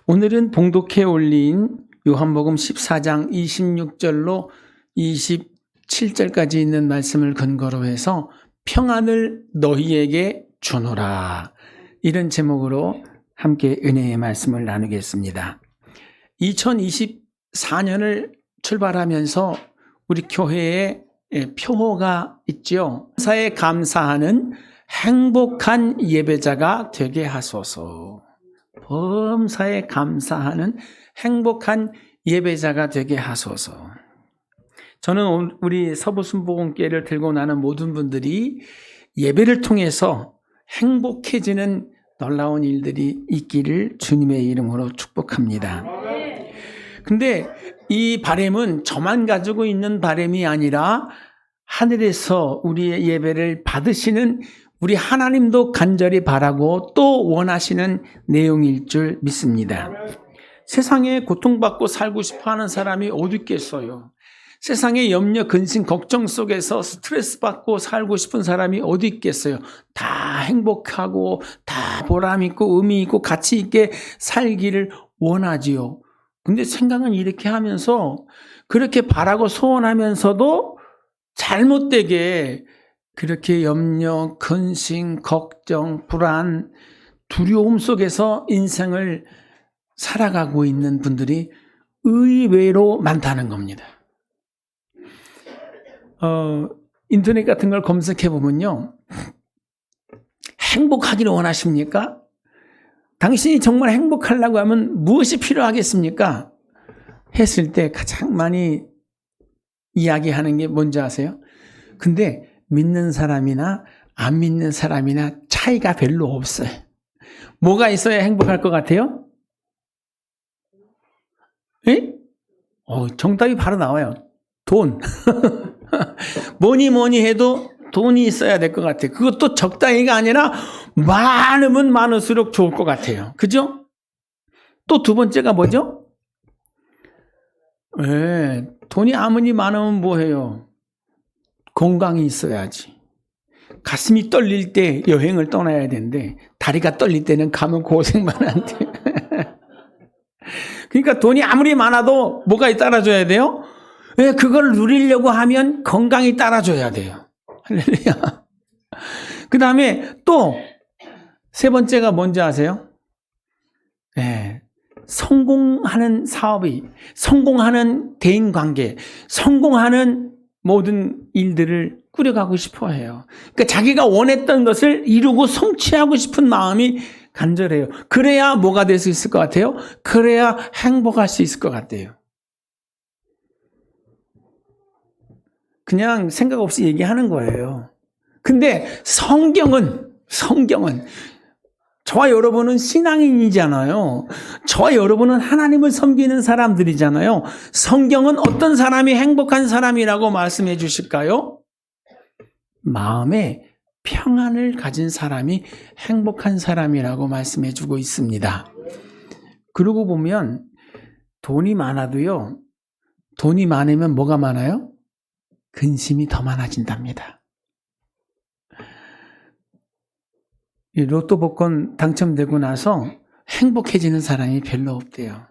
오늘은 봉독해 올린 요한복음 14장 26절로 27절까지 있는 말씀을 근거로 해서 평안을 너희에게 주노라, 이런 제목으로 함께 은혜의 말씀을 나누겠습니다. 2024년을 출발하면서 우리 교회에 표어가 있죠. 감사에 감사하는 행복한 예배자가 되게 하소서. 범사에 감사하는 행복한 예배자가 되게 하소서. 저는 우리 서부순복음교회를 들고 나는 모든 분들이 예배를 통해서 행복해지는 놀라운 일들이 있기를 주님의 이름으로 축복합니다. 근데 이 바람은 저만 가지고 있는 바람이 아니라 하늘에서 우리의 예배를 받으시는 우리 하나님도 간절히 바라고 또 원하시는 내용일 줄 믿습니다. 세상에 고통받고 살고 싶어하는 사람이 어디 있겠어요? 세상의 염려, 근심, 걱정 속에서 스트레스 받고 살고 싶은 사람이 어디 있겠어요? 다 행복하고 다 보람 있고 의미 있고 가치 있게 살기를 원하지요. 근데 생각은 이렇게 하면서 그렇게 바라고 소원하면서도 잘못되게 그렇게 염려, 근심, 걱정, 불안, 두려움 속에서 인생을 살아가고 있는 분들이 의외로 많다는 겁니다. 인터넷 같은 걸 검색해 보면요, 행복하기를 원하십니까? 당신이 정말 행복하려고 하면 무엇이 필요하겠습니까? 했을 때 가장 많이 이야기하는 게 뭔지 아세요? 근데 믿는 사람이나 안 믿는 사람이나 차이가 별로 없어요. 뭐가 있어야 행복할 것 같아요? 예? 정답이 바로 나와요. 돈. 뭐니 해도 돈이 있어야 될 것 같아요. 그것도 적당히가 아니라 많으면 많을수록 좋을 것 같아요. 그죠? 또 두 번째가 뭐죠? 돈이 아무리 많으면 뭐해요? 건강이 있어야지. 가슴이 떨릴 때 여행을 떠나야 되는데 다리가 떨릴 때는 가면 고생만 한대. 그러니까 돈이 아무리 많아도 뭐가 따라줘야 돼요? 그걸 누리려고 하면 건강이 따라줘야 돼요. 할렐루야. 그 다음에 또 세 번째가 뭔지 아세요? 성공하는 사업이, 성공하는 대인관계, 성공하는 모든 일들을 꾸려가고 싶어 해요. 그러니까 자기가 원했던 것을 이루고 성취하고 싶은 마음이 간절해요. 그래야 뭐가 될 수 있을 것 같아요? 그래야 행복할 수 있을 것 같아요. 그냥 생각 없이 얘기하는 거예요. 근데 성경은 저와 여러분은 신앙인이잖아요. 저와 여러분은 하나님을 섬기는 사람들이잖아요. 성경은 어떤 사람이 행복한 사람이라고 말씀해 주실까요? 마음에 평안을 가진 사람이 행복한 사람이라고 말씀해 주고 있습니다. 그러고 보면 돈이 많아도요, 돈이 많으면 뭐가 많아요? 근심이 더 많아진답니다. 로또 복권 당첨되고 나서 행복해지는 사람이 별로 없대요.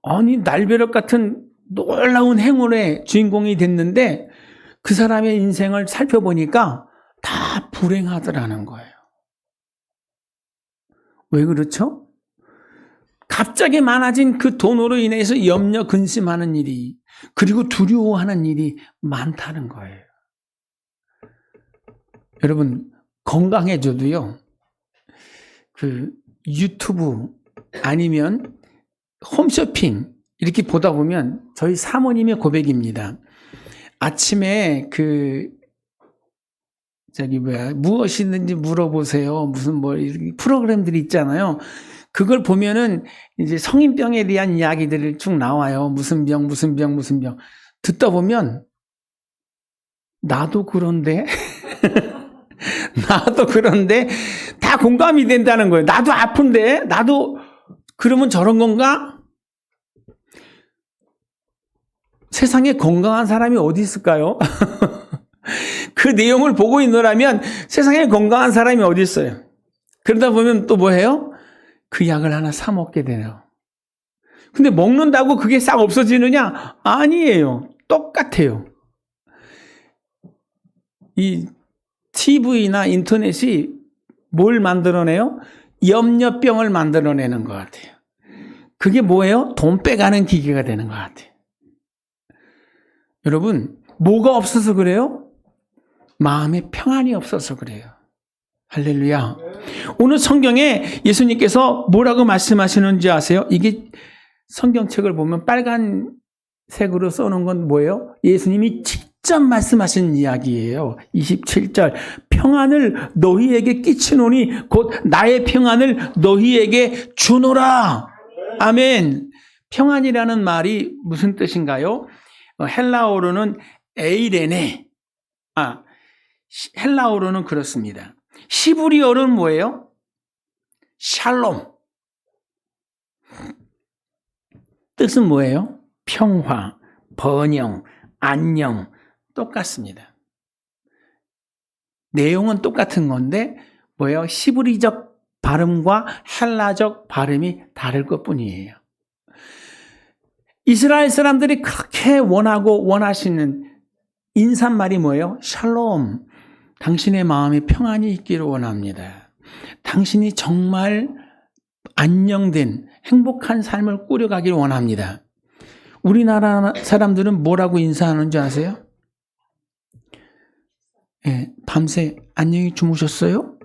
아니, 날벼락 같은 놀라운 행운의 주인공이 됐는데 그 사람의 인생을 살펴보니까 다 불행하더라는 거예요. 왜 그렇죠? 갑자기 많아진 그 돈으로 인해서 염려, 근심하는 일이, 그리고 두려워하는 일이 많다는 거예요. 여러분, 건강해져도요, 그 유튜브 아니면 홈쇼핑 이렇게 보다 보면 저희 사모님의 고백입니다. 아침에 무엇이 있는지 물어보세요. 무슨 프로그램들이 있잖아요. 그걸 보면은 이제 성인병에 대한 이야기들이 쭉 나와요. 무슨 병. 듣다 보면 나도 그런데 다 공감이 된다는 거예요. 나도 아픈데 나도 그러면 저런 건가? 세상에 건강한 사람이 어디 있을까요? 그 내용을 보고 있노라면 세상에 건강한 사람이 어디 있어요? 그러다 보면 또 뭐 해요? 그 약을 하나 사 먹게 되네요. 근데 먹는다고 그게 싹 없어지느냐? 아니에요. 똑같아요. 이 TV나 인터넷이 뭘 만들어내요? 염려병을 만들어내는 것 같아요. 그게 뭐예요? 돈 빼가는 기계가 되는 것 같아요. 여러분, 뭐가 없어서 그래요? 마음의 평안이 없어서 그래요. 할렐루야. 오늘 성경에 예수님께서 뭐라고 말씀하시는지 아세요? 이게 성경책을 보면 빨간색으로 써놓은 건 뭐예요? 예수님이 직접 말씀하신 이야기예요. 27절. 평안을 너희에게 끼치노니 곧 나의 평안을 너희에게 주노라. 아멘. 평안이라는 말이 무슨 뜻인가요? 헬라어로는 에이레네. 헬라어로는 그렇습니다. 히브리어는 뭐예요? 샬롬. 뜻은 뭐예요? 평화, 번영, 안녕. 똑같습니다. 내용은 똑같은 건데 뭐예요? 히브리적 발음과 헬라적 발음이 다를 것뿐이에요. 이스라엘 사람들이 그렇게 원하고 원하시는 인사말이 뭐예요? 샬롬. 당신의 마음에 평안이 있기를 원합니다. 당신이 정말 안녕된 행복한 삶을 꾸려가기를 원합니다. 우리나라 사람들은 뭐라고 인사하는 줄 아세요? 네, 밤새 안녕히 주무셨어요?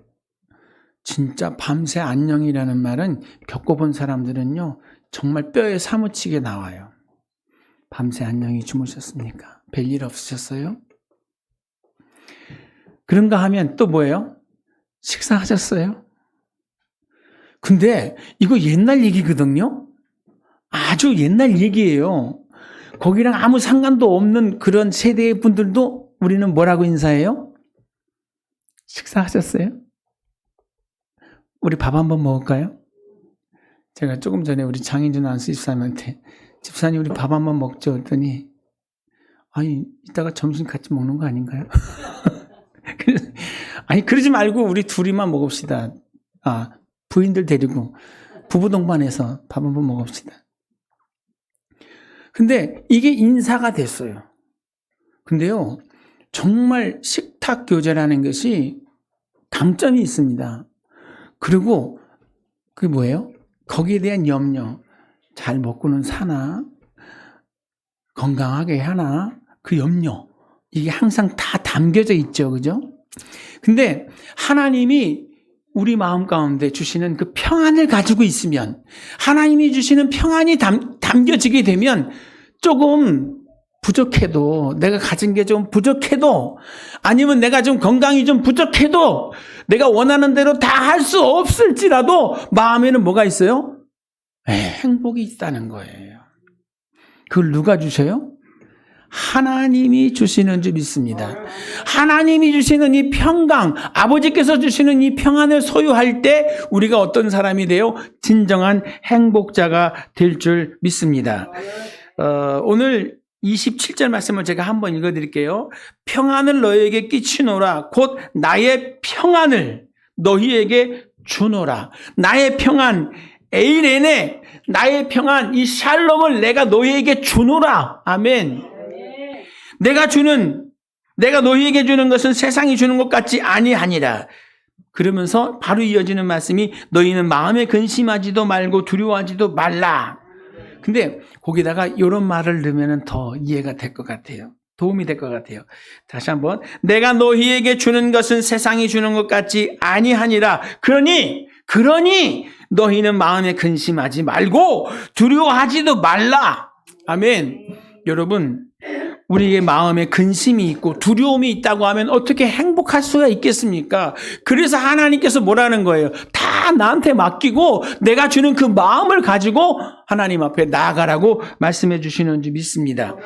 진짜 밤새 안녕이라는 말은 겪어본 사람들은요, 정말 뼈에 사무치게 나와요. 밤새 안녕히 주무셨습니까? 별일 없으셨어요? 그런가 하면 또 뭐예요? 식사하셨어요? 근데 이거 옛날 얘기거든요? 아주 옛날 얘기예요. 거기랑 아무 상관도 없는 그런 세대의 분들도 우리는 뭐라고 인사해요? 식사하셨어요? 우리 밥 한번 먹을까요? 제가 조금 전에 우리 장인준 안수 집사님한테 집사님 우리 밥 한번 먹죠 했더니 아니 이따가 점심 같이 먹는 거 아닌가요? 아니 그러지 말고 우리 둘이만 먹읍시다. 부인들 데리고 부부 동반해서 밥 한번 먹읍시다. 근데 이게 인사가 됐어요. 근데요, 정말 식탁 교제라는 것이 강점이 있습니다. 그리고 그게 뭐예요? 거기에 대한 염려. 잘 먹고는 사나? 건강하게 하나? 그 염려. 이게 항상 다 담겨져 있죠. 그죠? 근데 하나님이 우리 마음 가운데 주시는 그 평안을 가지고 있으면, 하나님이 주시는 평안이 담겨지게 되면 조금 부족해도, 내가 가진 게 좀 부족해도, 아니면 내가 좀 건강이 좀 부족해도, 내가 원하는 대로 다 할 수 없을지라도 마음에는 뭐가 있어요? 행복이 있다는 거예요. 그걸 누가 주셔요? 하나님이 주시는 줄 믿습니다. 하나님이 주시는 이 평강, 아버지께서 주시는 이 평안을 소유할 때 우리가 어떤 사람이 되어 진정한 행복자가 될 줄 믿습니다. 오늘 27절 말씀을 제가 한번 읽어드릴게요. 평안을 너희에게 끼치노라. 곧 나의 평안을 너희에게 주노라. 나의 평안, 에이레네, 나의 평안, 이 샬롬을 내가 너희에게 주노라. 아멘. 내가 너희에게 주는 것은 세상이 주는 것 같지 아니하니라. 그러면서 바로 이어지는 말씀이 너희는 마음에 근심하지도 말고 두려워하지도 말라. 근데 거기다가 이런 말을 넣으면 더 이해가 될 것 같아요. 도움이 될 것 같아요. 다시 한번. 내가 너희에게 주는 것은 세상이 주는 것 같지 아니하니라. 그러니 너희는 마음에 근심하지 말고 두려워하지도 말라. 아멘. 여러분, 우리의 마음에 근심이 있고 두려움이 있다고 하면 어떻게 행복할 수가 있겠습니까? 그래서 하나님께서 뭐라는 거예요? 다 나한테 맡기고 내가 주는 그 마음을 가지고 하나님 앞에 나아가라고 말씀해 주시는 줄 믿습니다.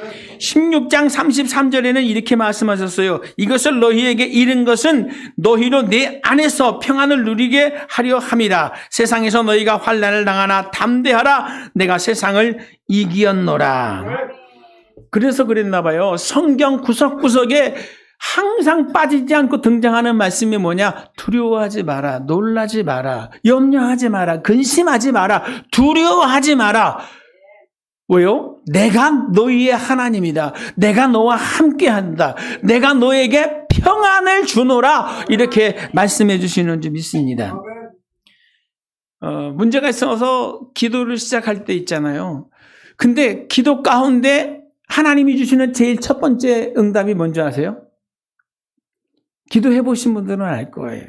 16장 33절에는 이렇게 말씀하셨어요. 이것을 너희에게 이른 것은 너희로 내 안에서 평안을 누리게 하려 함이라. 세상에서 너희가 환난을 당하나 담대하라. 내가 세상을 이기었노라. 그래서 그랬나 봐요. 성경 구석구석에 항상 빠지지 않고 등장하는 말씀이 뭐냐? 두려워하지 마라, 놀라지 마라, 염려하지 마라, 근심하지 마라, 두려워하지 마라. 왜요? 내가 너희의 하나님이다. 내가 너와 함께한다. 내가 너에게 평안을 주노라. 이렇게 말씀해 주시는 줄 믿습니다. 문제가 있어서 기도를 시작할 때 있잖아요. 근데 기도 가운데 하나님이 주시는 제일 첫 번째 응답이 뭔지 아세요? 기도해 보신 분들은 알 거예요.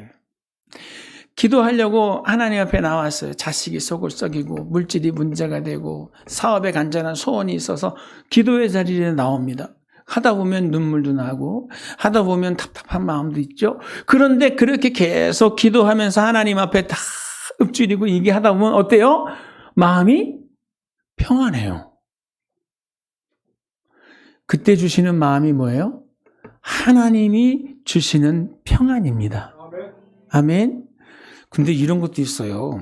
기도하려고 하나님 앞에 나왔어요. 자식이 속을 썩이고 물질이 문제가 되고 사업에 간절한 소원이 있어서 기도의 자리에 나옵니다. 하다 보면 눈물도 나고 하다 보면 답답한 마음도 있죠. 그런데 그렇게 계속 기도하면서 하나님 앞에 다 읊조리고 얘기하다 보면 어때요? 마음이 평안해요. 그때 주시는 마음이 뭐예요? 하나님이 주시는 평안입니다. 아멘. 근데 이런 것도 있어요.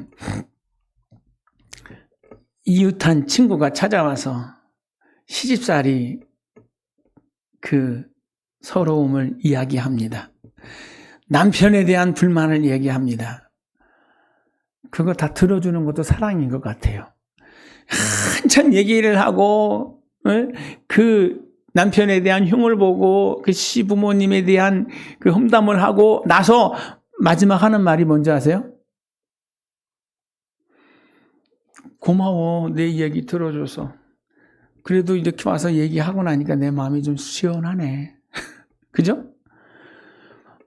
이웃한 친구가 찾아와서 시집살이 그 서러움을 이야기합니다. 남편에 대한 불만을 얘기합니다. 그거 다 들어주는 것도 사랑인 것 같아요. 한참 얘기를 하고 그 남편에 대한 흉을 보고 그 시부모님에 대한 그 험담을 하고 나서 마지막 하는 말이 뭔지 아세요? 고마워, 내 이야기 들어줘서. 그래도 이렇게 와서 얘기하고 나니까 내 마음이 좀 시원하네. 그죠?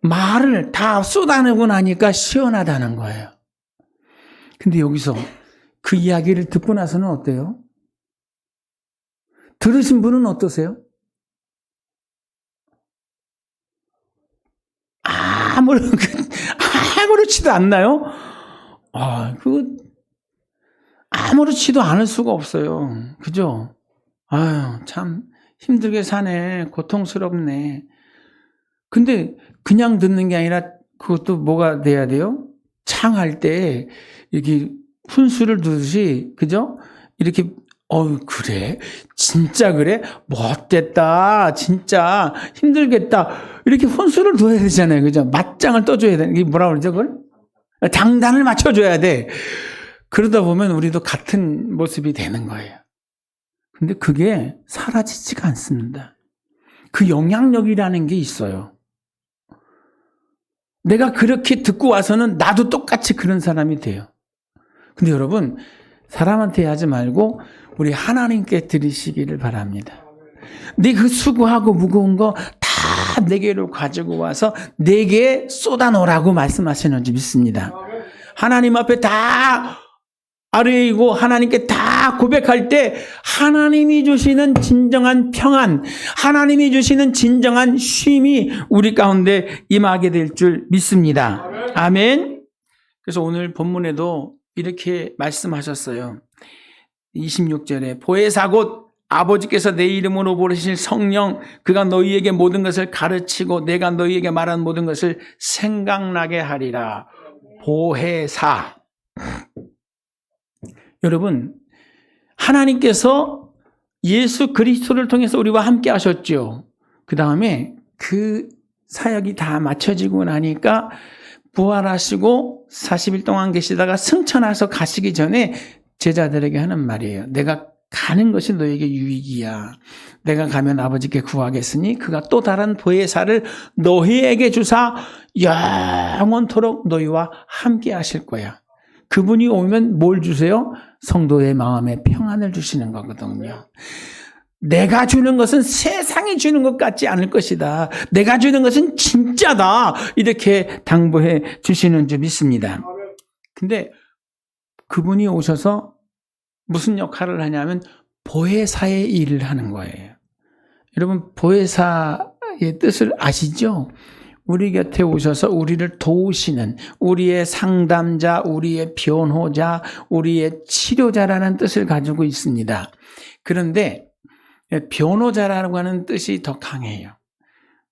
말을 다 쏟아내고 나니까 시원하다는 거예요. 근데 여기서 그 이야기를 듣고 나서는 어때요? 들으신 분은 어떠세요? 아무렇지도 않나요? 아무렇지도 않을 수가 없어요. 그죠? 참 힘들게 사네. 고통스럽네. 근데 그냥 듣는 게 아니라 그것도 뭐가 돼야 돼요? 창할 때 이렇게 훈수를 두듯이, 그죠? 이렇게 그래? 진짜 그래? 못됐다. 진짜 힘들겠다. 이렇게 훈수를 둬야 되잖아요. 그죠? 맞짱을 떠줘야 돼. 이게 뭐라 그러죠, 그걸? 장단을 맞춰줘야 돼. 그러다 보면 우리도 같은 모습이 되는 거예요. 근데 그게 사라지지가 않습니다. 그 영향력이라는 게 있어요. 내가 그렇게 듣고 와서는 나도 똑같이 그런 사람이 돼요. 근데 여러분, 사람한테 하지 말고 우리 하나님께 드리시기를 바랍니다. 네 그 수고하고 무거운 거 다 내게로 가지고 와서 내게 쏟아놓으라고 말씀하시는 줄 믿습니다. 하나님 앞에 다 아뢰이고 하나님께 다 고백할 때 하나님이 주시는 진정한 평안, 하나님이 주시는 진정한 쉼이 우리 가운데 임하게 될 줄 믿습니다. 아멘. 그래서 오늘 본문에도 이렇게 말씀하셨어요. 26절에 보혜사 곧 아버지께서 내 이름으로 보내실 성령, 그가 너희에게 모든 것을 가르치고 내가 너희에게 말한 모든 것을 생각나게 하리라. 보혜사. 여러분, 하나님께서 예수 그리스도를 통해서 우리와 함께 하셨죠. 그 다음에 그 사역이 다 마쳐지고 나니까 부활하시고 40일 동안 계시다가 승천해서 가시기 전에 제자들에게 하는 말이에요. 내가 가는 것이 너에게 유익이야. 내가 가면 아버지께 구하겠으니 그가 또 다른 보혜사를 너희에게 주사 영원토록 너희와 함께 하실 거야. 그분이 오면 뭘 주세요? 성도의 마음에 평안을 주시는 거거든요. 내가 주는 것은 세상이 주는 것 같지 않을 것이다. 내가 주는 것은 진짜다. 이렇게 당부해 주시는 줄 믿습니다. 근데 그분이 오셔서 무슨 역할을 하냐면 보혜사의 일을 하는 거예요. 여러분, 보혜사의 뜻을 아시죠? 우리 곁에 오셔서 우리를 도우시는, 우리의 상담자, 우리의 변호자, 우리의 치료자라는 뜻을 가지고 있습니다. 그런데 변호자라고 하는 뜻이 더 강해요.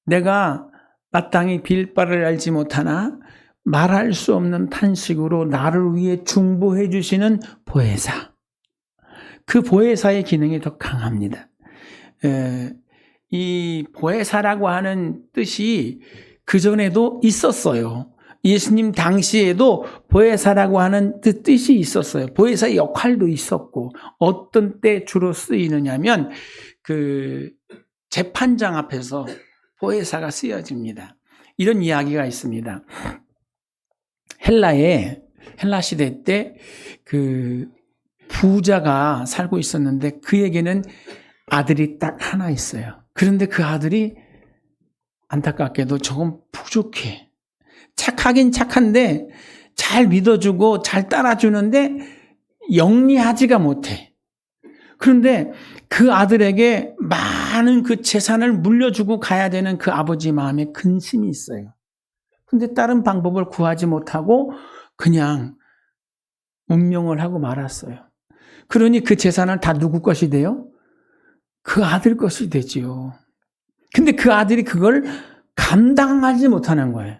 내가 마땅히 빌 바를 알지 못하나 말할 수 없는 탄식으로 나를 위해 중보해 주시는 보혜사. 그 보혜사의 기능이 더 강합니다. 이 보혜사라고 하는 뜻이 그전에도 있었어요. 예수님 당시에도 보혜사라고 하는 뜻이 있었어요. 보혜사의 역할도 있었고, 어떤 때 주로 쓰이느냐면 그 재판장 앞에서 보혜사가 쓰여집니다. 이런 이야기가 있습니다. 헬라 시대 때 그 부자가 살고 있었는데 그에게는 아들이 딱 하나 있어요. 그런데 그 아들이 안타깝게도 조금 부족해. 착하긴 착한데 잘 믿어주고 잘 따라주는데 영리하지가 못해. 그런데 그 아들에게 많은 그 재산을 물려주고 가야 되는 그 아버지 마음에 근심이 있어요. 근데 다른 방법을 구하지 못하고 그냥 운명을 하고 말았어요. 그러니 그 재산은 다 누구 것이 돼요? 그 아들 것이 되지요. 근데 그 아들이 그걸 감당하지 못하는 거예요.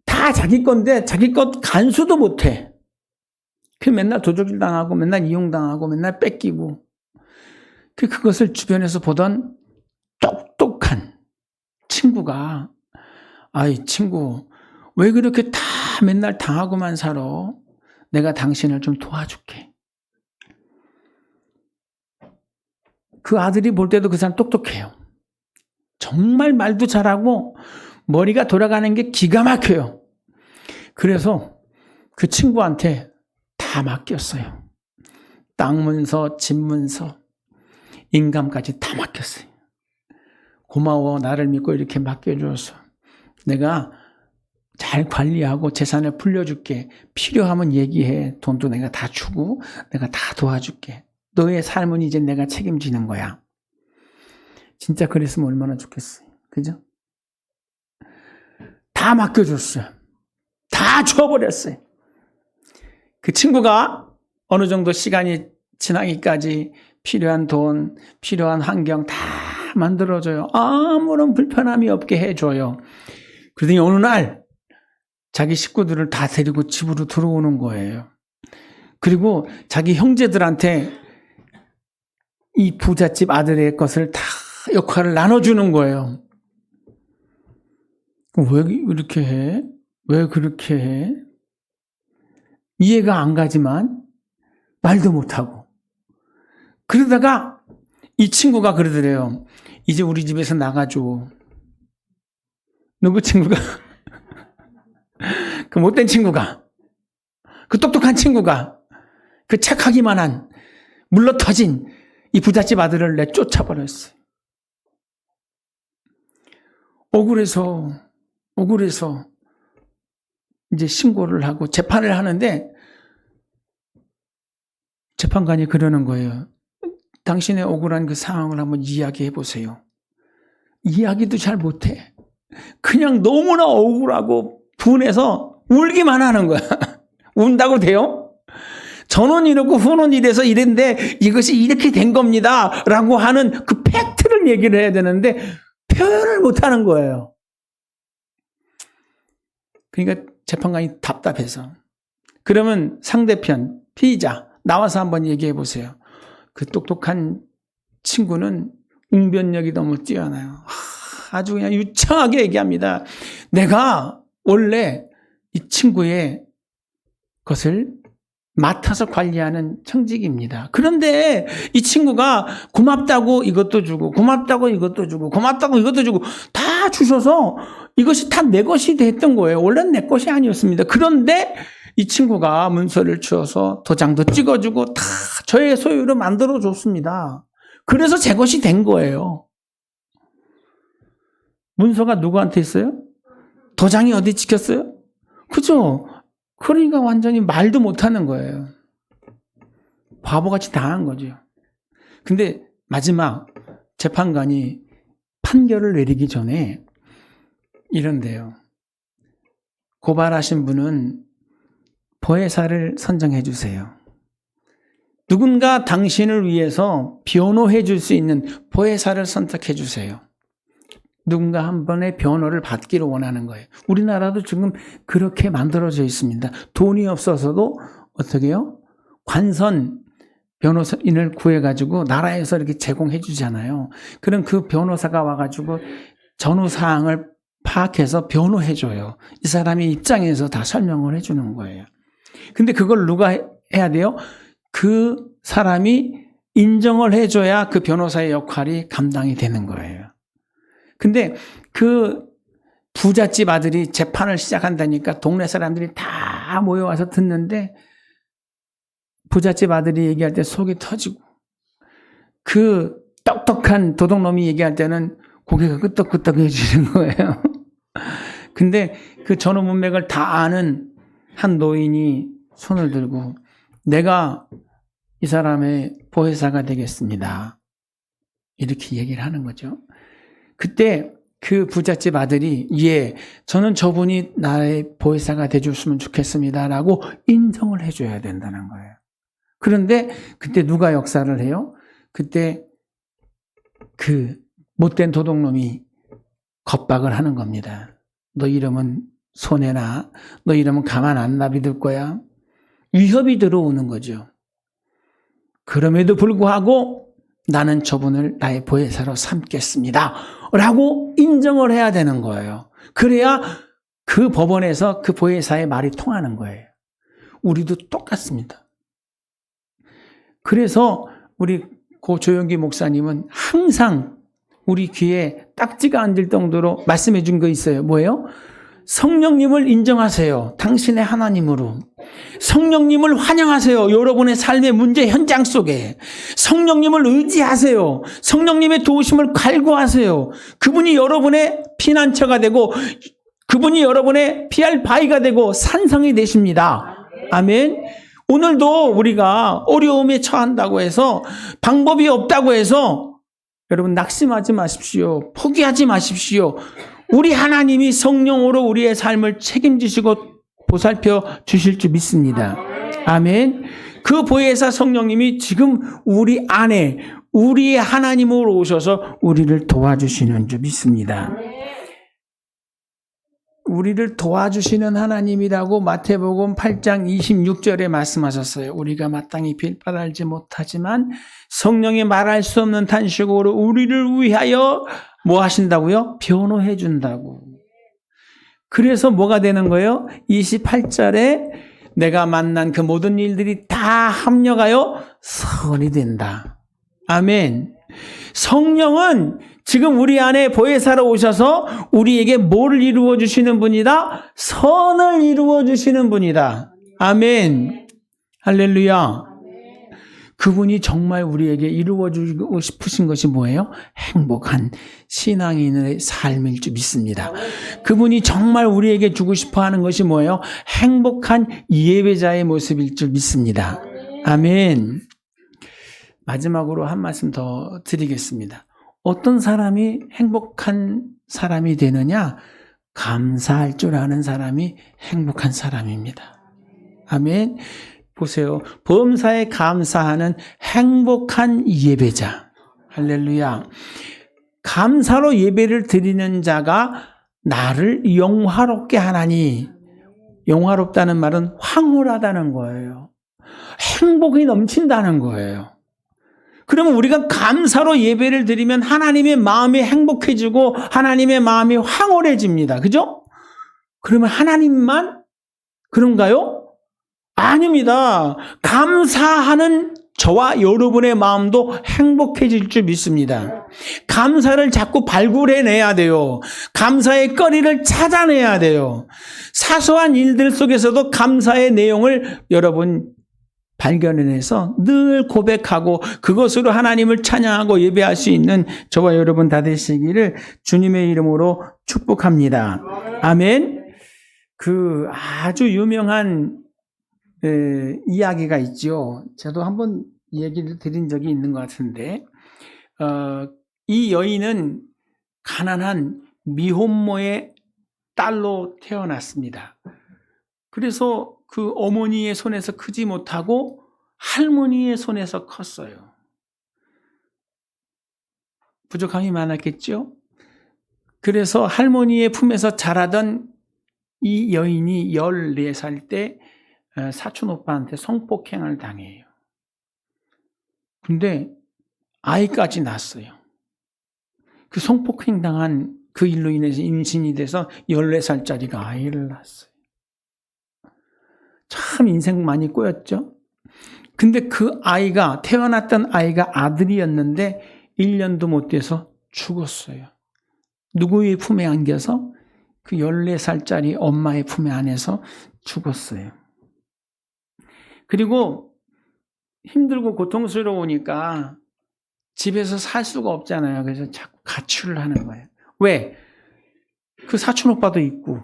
다 자기 건데 자기 것 간수도 못해. 그 맨날 도적질 당하고 맨날 이용당하고 맨날 뺏기고 그것을 주변에서 보던 똑똑한 친구가 아이 친구 왜 그렇게 다 맨날 당하고만 살아? 내가 당신을 좀 도와줄게. 그 아들이 볼 때도 그 사람 똑똑해요. 정말 말도 잘하고 머리가 돌아가는 게 기가 막혀요. 그래서 그 친구한테 다 맡겼어요. 땅 문서, 집 문서, 인감까지 다 맡겼어요. 고마워, 나를 믿고 이렇게 맡겨줘서 내가 잘 관리하고 재산을 불려줄게. 필요하면 얘기해. 돈도 내가 다 주고 내가 다 도와줄게. 너의 삶은 이제 내가 책임지는 거야. 진짜 그랬으면 얼마나 좋겠어요. 그죠? 다 맡겨줬어요. 다 줘버렸어요. 그 친구가 어느 정도 시간이 지나기까지 필요한 돈, 필요한 환경 다 만들어줘요. 아무런 불편함이 없게 해줘요. 그러더니 어느 날 자기 식구들을 다 데리고 집으로 들어오는 거예요. 그리고 자기 형제들한테 이 부잣집 아들의 것을 다 역할을 나눠주는 거예요. 왜 이렇게 해? 왜 그렇게 해? 이해가 안 가지만 말도 못하고. 그러다가 이 친구가 그러더래요. 이제 우리 집에서 나가줘. 누구 친구가? 그 못된 친구가. 그 똑똑한 친구가. 그 착하기만 한 물러터진 이 부잣집 아들을 내쫓아버렸어요. 억울해서 이제 신고를 하고 재판을 하는데 재판관이 그러는 거예요. 당신의 억울한 그 상황을 한번 이야기해 보세요. 이야기도 잘 못해. 그냥 너무나 억울하고 분해서 울기만 하는 거야. 운다고 돼요? 전원 이렇고 후는 이래서 이랬는데 이것이 이렇게 된 겁니다. 라고 하는 그 팩트를 얘기를 해야 되는데 표현을 못하는 거예요. 그러니까 재판관이 답답해서. 그러면 상대편, 피의자 나와서 한번 얘기해 보세요. 그 똑똑한 친구는 웅변력이 너무 뛰어나요. 아주 그냥 유창하게 얘기합니다. 내가 원래 이 친구의 것을 맡아서 관리하는 청직입니다. 그런데 이 친구가 고맙다고 이것도 주고 고맙다고 이것도 주고 고맙다고 이것도 주고 다 주셔서 이것이 다 내 것이 됐던 거예요. 원래는 내 것이 아니었습니다. 그런데 이 친구가 문서를 주어서 도장도 찍어주고 다 저의 소유로 만들어줬습니다. 그래서 제 것이 된 거예요. 문서가 누구한테 있어요? 도장이 어디 찍혔어요? 그죠? 그러니까 완전히 말도 못하는 거예요. 바보같이 당한 거죠. 근데 마지막 재판관이 판결을 내리기 전에 이런데요. 고발하신 분은 보혜사를 선정해 주세요. 누군가 당신을 위해서 변호해 줄 수 있는 보혜사를 선택해 주세요. 누군가 한 번의 변호를 받기를 원하는 거예요. 우리나라도 지금 그렇게 만들어져 있습니다. 돈이 없어서도 어떻게 해요? 관선 변호사인을 구해가지고 나라에서 이렇게 제공해 주잖아요. 그럼 그 변호사가 와가지고 전후사항을 파악해서 변호해 줘요. 이 사람의 입장에서 다 설명을 해 주는 거예요. 근데 그걸 누가 해야 돼요? 그 사람이 인정을 해줘야 그 변호사의 역할이 감당이 되는 거예요. 근데 그 부잣집 아들이 재판을 시작한다니까 동네 사람들이 다 모여와서 듣는데 부잣집 아들이 얘기할 때 속이 터지고 그 똑똑한 도둑놈이 얘기할 때는 고개가 끄덕끄덕해지는 거예요. 근데 그 전후 문맥을 다 아는 한 노인이 손을 들고 내가 이 사람의 보혜사가 되겠습니다. 이렇게 얘기를 하는 거죠. 그때 그 부잣집 아들이 예, 저는 저분이 나의 보혜사가 되줬으면 좋겠습니다라고 인정을 해줘야 된다는 거예요. 그런데 그때 누가 역사를 해요? 그때 그 못된 도둑놈이 겁박을 하는 겁니다. 너 이러면 손해나, 너 이러면 가만 안 놔둘 거야. 위협이 들어오는 거죠. 그럼에도 불구하고 나는 저분을 나의 보혜사로 삼겠습니다. 라고 인정을 해야 되는 거예요. 그래야 그 법원에서 그 보혜사의 말이 통하는 거예요. 우리도 똑같습니다. 그래서 우리 고 조영기 목사님은 항상 우리 귀에 딱지가 앉을 정도로 말씀해 준 거 있어요. 뭐예요? 성령님을 인정하세요. 당신의 하나님으로. 성령님을 환영하세요. 여러분의 삶의 문제 현장 속에. 성령님을 의지하세요. 성령님의 도우심을 갈구하세요. 그분이 여러분의 피난처가 되고 그분이 여러분의 피할 바위가 되고 산성이 되십니다. 아멘. 오늘도 우리가 어려움에 처한다고 해서 방법이 없다고 해서 여러분 낙심하지 마십시오. 포기하지 마십시오. 우리 하나님이 성령으로 우리의 삶을 책임지시고 보살펴 주실 줄 믿습니다. 아멘. 그 보혜사 성령님이 지금 우리 안에 우리의 하나님으로 오셔서 우리를 도와주시는 줄 믿습니다. 우리를 도와주시는 하나님이라고 마태복음 8장 26절에 말씀하셨어요. 우리가 마땅히 빌바를 알지 못하지만 성령이 말할 수 없는 탄식으로 우리를 위하여 뭐 하신다고요? 변호해 준다고. 그래서 뭐가 되는 거예요? 28절에 내가 만난 그 모든 일들이 다 합력하여 선이 된다. 아멘. 성령은 지금 우리 안에 보혜사로 오셔서 우리에게 뭐를 이루어 주시는 분이다? 선을 이루어 주시는 분이다. 아멘. 할렐루야. 그분이 정말 우리에게 이루어 주고 싶으신 것이 뭐예요? 행복한 신앙인의 삶일 줄 믿습니다. 그분이 정말 우리에게 주고 싶어 하는 것이 뭐예요? 행복한 예배자의 모습일 줄 믿습니다. 아멘. 마지막으로 한 말씀 더 드리겠습니다. 어떤 사람이 행복한 사람이 되느냐? 감사할 줄 아는 사람이 행복한 사람입니다. 아멘. 보세요. 범사에 감사하는 행복한 예배자. 할렐루야. 감사로 예배를 드리는 자가 나를 영화롭게 하나니, 영화롭다는 말은 황홀하다는 거예요. 행복이 넘친다는 거예요. 그러면 우리가 감사로 예배를 드리면 하나님의 마음이 행복해지고 하나님의 마음이 황홀해집니다. 그죠? 그러면 하나님만 그런가요? 아닙니다. 감사하는 저와 여러분의 마음도 행복해질 줄 믿습니다. 감사를 자꾸 발굴해내야 돼요. 감사의 거리를 찾아내야 돼요. 사소한 일들 속에서도 감사의 내용을 여러분 발견해내서 늘 고백하고 그것으로 하나님을 찬양하고 예배할 수 있는 저와 여러분 다 되시기를 주님의 이름으로 축복합니다. 아멘. 그 아주 유명한 이야기가 있죠. 저도 한번 얘기를 드린 적이 있는 것 같은데, 이 여인은 가난한 미혼모의 딸로 태어났습니다. 그래서 그 어머니의 손에서 크지 못하고 할머니의 손에서 컸어요. 부족함이 많았겠죠? 그래서 할머니의 품에서 자라던 이 여인이 14살 때 사촌 오빠한테 성폭행을 당해요. 근데 아이까지 낳았어요. 그 성폭행당한 그 일로 인해서 임신이 돼서 14살짜리가 아이를 낳았어요. 참 인생 많이 꼬였죠? 근데 그 아이가, 태어났던 아이가 아들이었는데 1년도 못 돼서 죽었어요. 누구의 품에 안겨서? 그 14살짜리 엄마의 품에 안에서 죽었어요. 그리고 힘들고 고통스러우니까 집에서 살 수가 없잖아요. 그래서 자꾸 가출을 하는 거예요. 왜? 그 사촌 오빠도 있고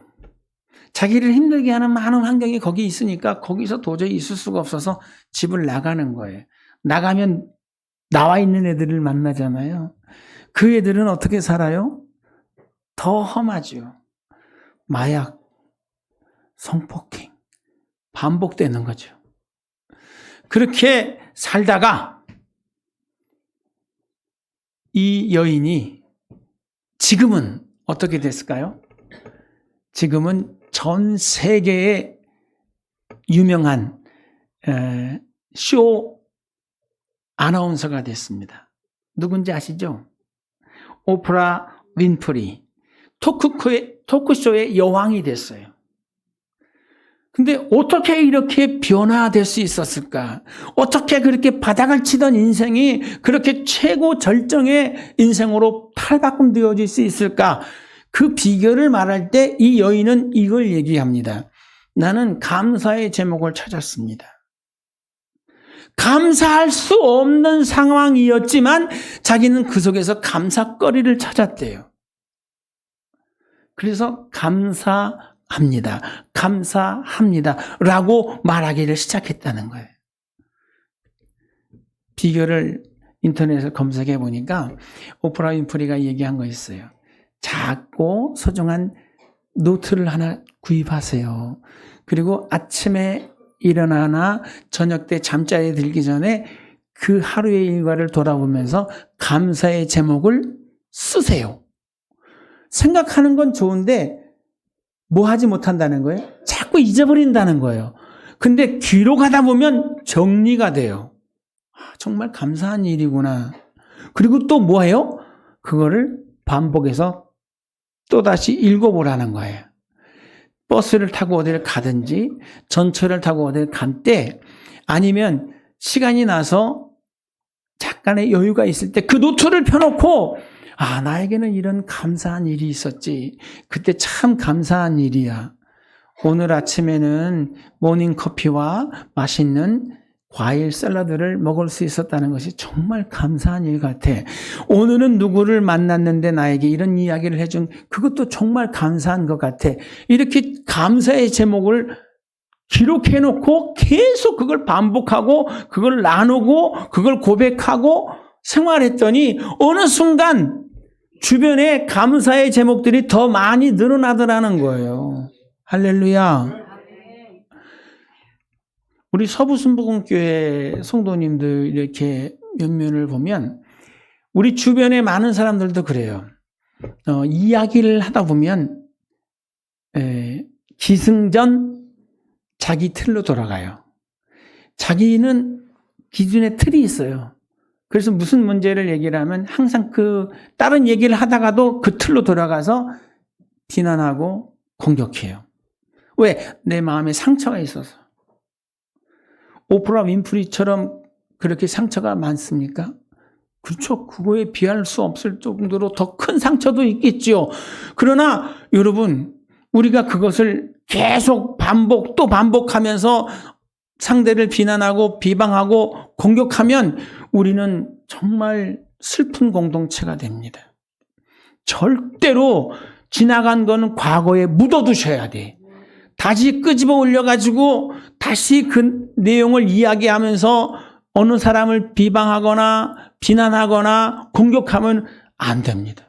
자기를 힘들게 하는 많은 환경이 거기 있으니까 거기서 도저히 있을 수가 없어서 집을 나가는 거예요. 나가면 나와 있는 애들을 만나잖아요. 그 애들은 어떻게 살아요? 더 험하죠. 마약, 성폭행, 반복되는 거죠. 그렇게 살다가 이 여인이 지금은 어떻게 됐을까요? 지금은 전 세계에 유명한 쇼 아나운서가 됐습니다. 누군지 아시죠? 오프라 윈프리. 토크쇼의 여왕이 됐어요. 근데 어떻게 이렇게 변화될 수 있었을까? 어떻게 그렇게 바닥을 치던 인생이 그렇게 최고 절정의 인생으로 탈바꿈되어질 수 있을까? 그 비결을 말할 때 이 여인은 이걸 얘기합니다. 나는 감사의 제목을 찾았습니다. 감사할 수 없는 상황이었지만 자기는 그 속에서 감사거리를 찾았대요. 그래서 감사합니다. 감사합니다. 라고 말하기를 시작했다는 거예요. 비결을 인터넷에 검색해 보니까 오프라 윈프리가 얘기한 거 있어요. 작고 소중한 노트를 하나 구입하세요. 그리고 아침에 일어나나 저녁 때 잠자리에 들기 전에 그 하루의 일과를 돌아보면서 감사의 제목을 쓰세요. 생각하는 건 좋은데 뭐 하지 못한다는 거예요? 자꾸 잊어버린다는 거예요. 근데 기록하다 보면 정리가 돼요. 정말 감사한 일이구나. 그리고 또 뭐예요? 그거를 반복해서 또다시 읽어보라는 거예요. 버스를 타고 어디를 가든지 전철을 타고 어디를 갈 때 아니면 시간이 나서 잠깐의 여유가 있을 때 그 노트를 펴놓고 나에게는 이런 감사한 일이 있었지. 그때 참 감사한 일이야. 오늘 아침에는 모닝커피와 맛있는 과일 샐러드를 먹을 수 있었다는 것이 정말 감사한 일 같아. 오늘은 누구를 만났는데 나에게 이런 이야기를 해준 그것도 정말 감사한 것 같아. 이렇게 감사의 제목을 기록해놓고 계속 그걸 반복하고 그걸 나누고 그걸 고백하고 생활했더니 어느 순간 주변에 감사의 제목들이 더 많이 늘어나더라는 거예요. 할렐루야. 우리 서부순복음교회 성도님들 이렇게 면면을 보면 우리 주변에 많은 사람들도 그래요. 이야기를 하다 보면 기승전 자기 틀로 돌아가요. 자기는 기준의 틀이 있어요. 그래서 무슨 문제를 얘기를 하면 항상 다른 얘기를 하다가도 그 틀로 돌아가서 비난하고 공격해요. 왜? 내 마음에 상처가 있어서. 오프라 윈프리처럼 그렇게 상처가 많습니까? 그렇죠. 그거에 비할 수 없을 정도로 더 큰 상처도 있겠죠. 그러나 여러분, 우리가 그것을 계속 또 반복하면서 상대를 비난하고 비방하고 공격하면 우리는 정말 슬픈 공동체가 됩니다. 절대로 지나간 거는 과거에 묻어두셔야 돼. 다시 끄집어 올려가지고 다시 그 내용을 이야기하면서 어느 사람을 비방하거나 비난하거나 공격하면 안 됩니다.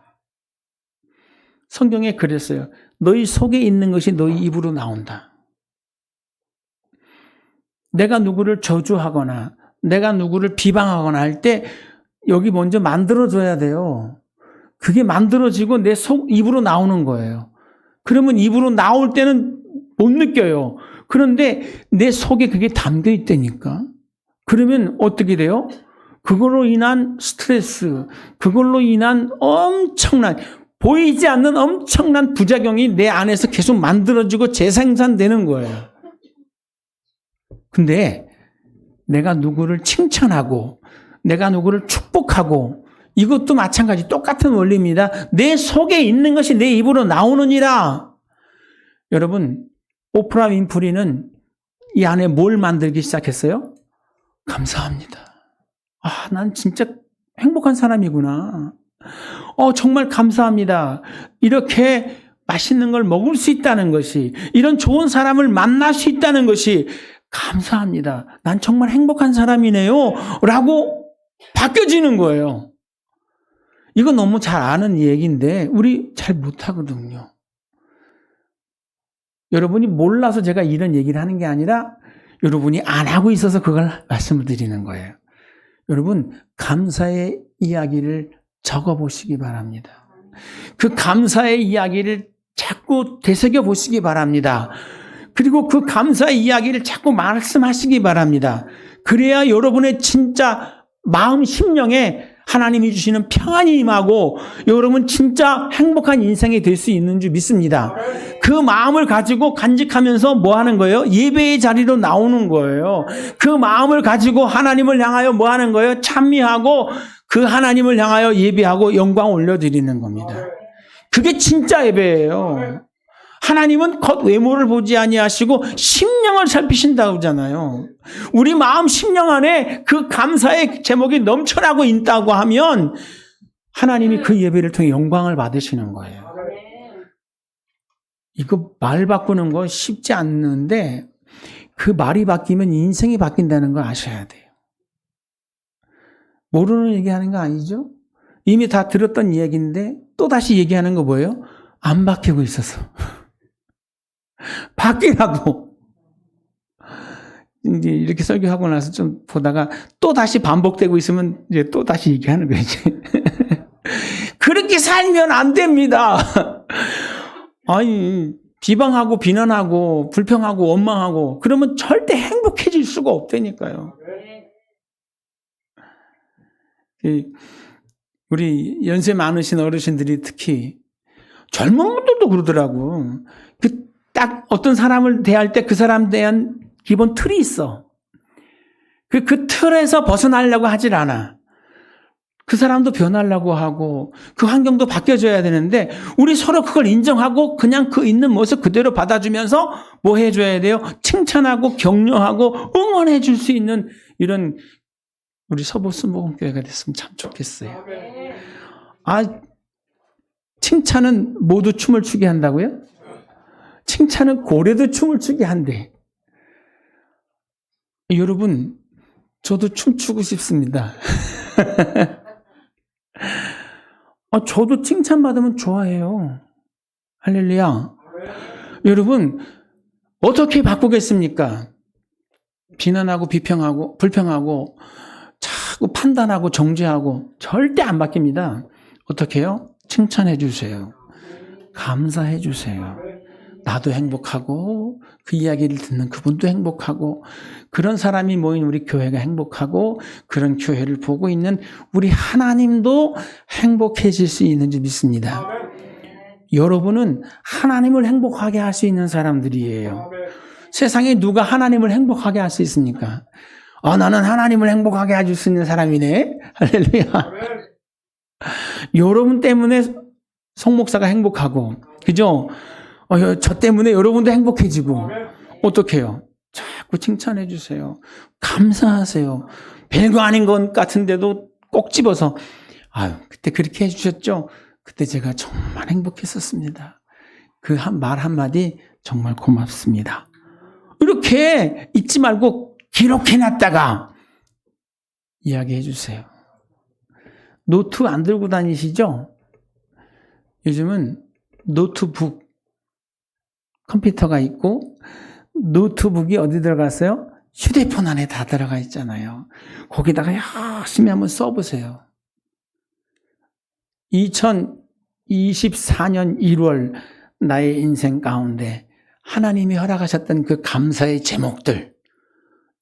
성경에 그랬어요. 너희 속에 있는 것이 너희 입으로 나온다. 내가 누구를 저주하거나 내가 누구를 비방하거나 할 때 여기 먼저 만들어줘야 돼요. 그게 만들어지고 내 입으로 나오는 거예요. 그러면 입으로 나올 때는 못 느껴요. 그런데 내 속에 그게 담겨 있다니까. 그러면 어떻게 돼요? 그걸로 인한 스트레스, 그걸로 인한 엄청난, 보이지 않는 엄청난 부작용이 내 안에서 계속 만들어지고 재생산되는 거예요. 근데 내가 누구를 칭찬하고 내가 누구를 축복하고 이것도 마찬가지 똑같은 원리입니다. 내 속에 있는 것이 내 입으로 나오느니라. 여러분, 오프라 윈프리는 이 안에 뭘 만들기 시작했어요? 감사합니다. 난 진짜 행복한 사람이구나. 정말 감사합니다. 이렇게 맛있는 걸 먹을 수 있다는 것이, 이런 좋은 사람을 만날 수 있다는 것이 감사합니다. 난 정말 행복한 사람이네요. 라고 바뀌어지는 거예요. 이거 너무 잘 아는 얘기인데 우리 잘 못하거든요. 여러분이 몰라서 제가 이런 얘기를 하는 게 아니라 여러분이 안 하고 있어서 그걸 말씀을 드리는 거예요. 여러분, 감사의 이야기를 적어보시기 바랍니다. 그 감사의 이야기를 자꾸 되새겨 보시기 바랍니다. 그리고 그 감사의 이야기를 자꾸 말씀하시기 바랍니다. 그래야 여러분의 진짜 마음 심령에 하나님이 주시는 평안이 임하고 여러분 진짜 행복한 인생이 될 수 있는 줄 믿습니다. 그 마음을 가지고 간직하면서 뭐 하는 거예요? 예배의 자리로 나오는 거예요. 그 마음을 가지고 하나님을 향하여 뭐 하는 거예요? 찬미하고 그 하나님을 향하여 예배하고 영광 올려드리는 겁니다. 그게 진짜 예배예요. 하나님은 겉 외모를 보지 아니하시고 심령을 살피신다고 하잖아요. 우리 마음 심령 안에 그 감사의 제목이 넘쳐나고 있다고 하면 하나님이 그 예배를 통해 영광을 받으시는 거예요. 이거 말 바꾸는 거 쉽지 않는데 그 말이 바뀌면 인생이 바뀐다는 걸 아셔야 돼요. 모르는 얘기하는 거 아니죠? 이미 다 들었던 이야기인데 또 다시 얘기하는 거 뭐예요? 안 바뀌고 있어서. 바뀌라고. 이제 이렇게 설교하고 나서 좀 보다가 또 다시 반복되고 있으면 이제 또 다시 얘기하는 거지. 그렇게 살면 안 됩니다. 아니, 비방하고 비난하고 불평하고 원망하고 그러면 절대 행복해질 수가 없다니까요. 우리 연세 많으신 어르신들이 특히 젊은 분들도 그러더라고. 딱 어떤 사람을 대할 때 그 사람에 대한 기본 틀이 있어. 그 틀에서 벗어나려고 하질 않아. 그 사람도 변하려고 하고 그 환경도 바뀌어져야 되는데 우리 서로 그걸 인정하고 그냥 그 있는 모습 그대로 받아주면서 뭐 해줘야 돼요? 칭찬하고 격려하고 응원해 줄 수 있는 이런 우리 서부순복음교회가 됐으면 참 좋겠어요. 칭찬은 모두 춤을 추게 한다고요? 칭찬은 고래도 춤을 추게 한대. 여러분, 저도 춤추고 싶습니다. 저도 칭찬받으면 좋아해요. 할렐루야. 여러분, 어떻게 바꾸겠습니까? 비난하고 비평하고 불평하고 자꾸 판단하고 정죄하고 절대 안 바뀝니다. 어떻게 해요? 칭찬해 주세요. 감사해 주세요. 나도 행복하고 그 이야기를 듣는 그분도 행복하고 그런 사람이 모인 우리 교회가 행복하고 그런 교회를 보고 있는 우리 하나님도 행복해질 수 있는지 믿습니다. 여러분은 하나님을 행복하게 할 수 있는 사람들이에요. 세상에 누가 하나님을 행복하게 할 수 있습니까? 나는 하나님을 행복하게 해줄 수 있는 사람이네. 할렐루야. 여러분 때문에 송 목사가 행복하고, 그죠? 저 때문에 여러분도 행복해지고. 어떻게 해요? 자꾸 칭찬해 주세요. 감사하세요. 별거 아닌 것 같은데도 꼭 집어서 그때 그렇게 해주셨죠? 그때 제가 정말 행복했었습니다. 그 말 한마디 정말 고맙습니다. 이렇게 잊지 말고 기록해놨다가 이야기해 주세요. 노트 안 들고 다니시죠? 요즘은 노트북 컴퓨터가 있고 노트북이 어디 들어갔어요? 휴대폰 안에 다 들어가 있잖아요. 거기다가 열심히 한번 써보세요. 2024년 1월 나의 인생 가운데 하나님이 허락하셨던 그 감사의 제목들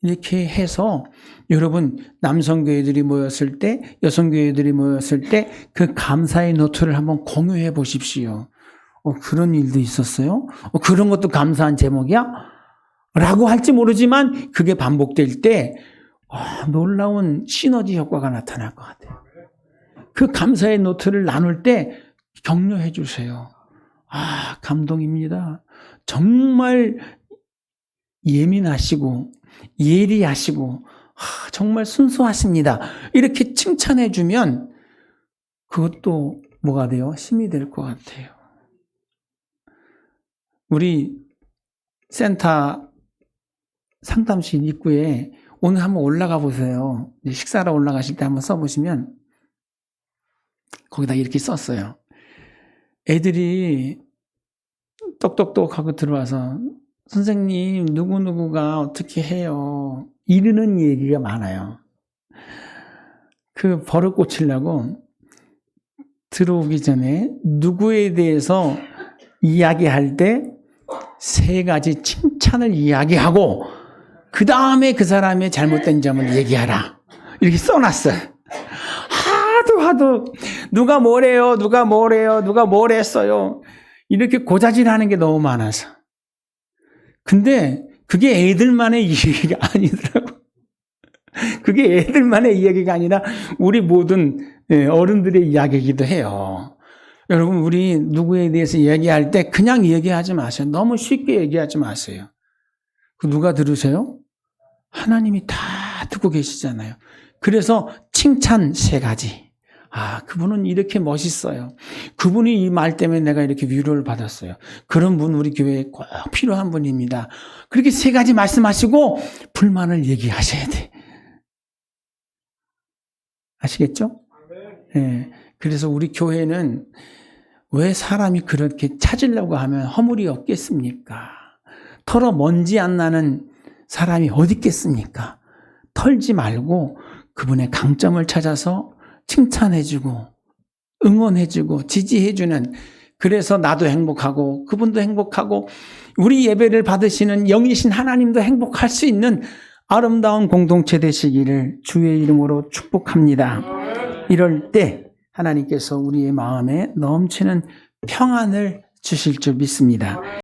이렇게 해서 여러분 남성교회들이 모였을 때, 여성교회들이 모였을 때 그 감사의 노트를 한번 공유해 보십시오. 그런 일도 있었어요? 그런 것도 감사한 제목이야? 라고 할지 모르지만 그게 반복될 때 놀라운 시너지 효과가 나타날 것 같아요. 그 감사의 노트를 나눌 때 격려해 주세요. 감동입니다. 정말 예민하시고 예리하시고 정말 순수하십니다. 이렇게 칭찬해 주면 그것도 뭐가 돼요? 힘이 될 것 같아요. 우리 센터 상담실 입구에 오늘 한번 올라가 보세요. 식사하러 올라가실 때 한번 써보시면 거기다 이렇게 썼어요. 애들이 똑똑똑 하고 들어와서 선생님 누구누구가 어떻게 해요? 이러는 얘기가 많아요. 그 버릇 고치려고 들어오기 전에 누구에 대해서 이야기할 때 3가지 칭찬을 이야기하고 그 다음에 그 사람의 잘못된 점을 얘기하라. 이렇게 써놨어요. 하도 누가 뭐래요, 누가 뭐래요, 누가 뭘 했어요. 이렇게 고자질하는 게 너무 많아서. 근데 그게 애들만의 이야기가 아니더라고. 그게 애들만의 이야기가 아니라 우리 모든 어른들의 이야기이기도 해요. 여러분, 우리 누구에 대해서 얘기할 때 그냥 얘기하지 마세요. 너무 쉽게 얘기하지 마세요. 그 누가 들으세요? 하나님이 다 듣고 계시잖아요. 그래서 칭찬 3가지. 그분은 이렇게 멋있어요. 그분이 이 말 때문에 내가 이렇게 위로를 받았어요. 그런 분 우리 교회에 꼭 필요한 분입니다. 그렇게 3가지 말씀하시고 불만을 얘기하셔야 돼. 아시겠죠? 네. 그래서 우리 교회는 왜 사람이 그렇게 찾으려고 하면 허물이 없겠습니까? 털어 먼지 안 나는 사람이 어디 있겠습니까? 털지 말고 그분의 강점을 찾아서 칭찬해주고 응원해주고 지지해주는, 그래서 나도 행복하고 그분도 행복하고 우리 예배를 받으시는 영이신 하나님도 행복할 수 있는 아름다운 공동체 되시기를 주의 이름으로 축복합니다. 이럴 때 하나님께서 우리의 마음에 넘치는 평안을 주실 줄 믿습니다.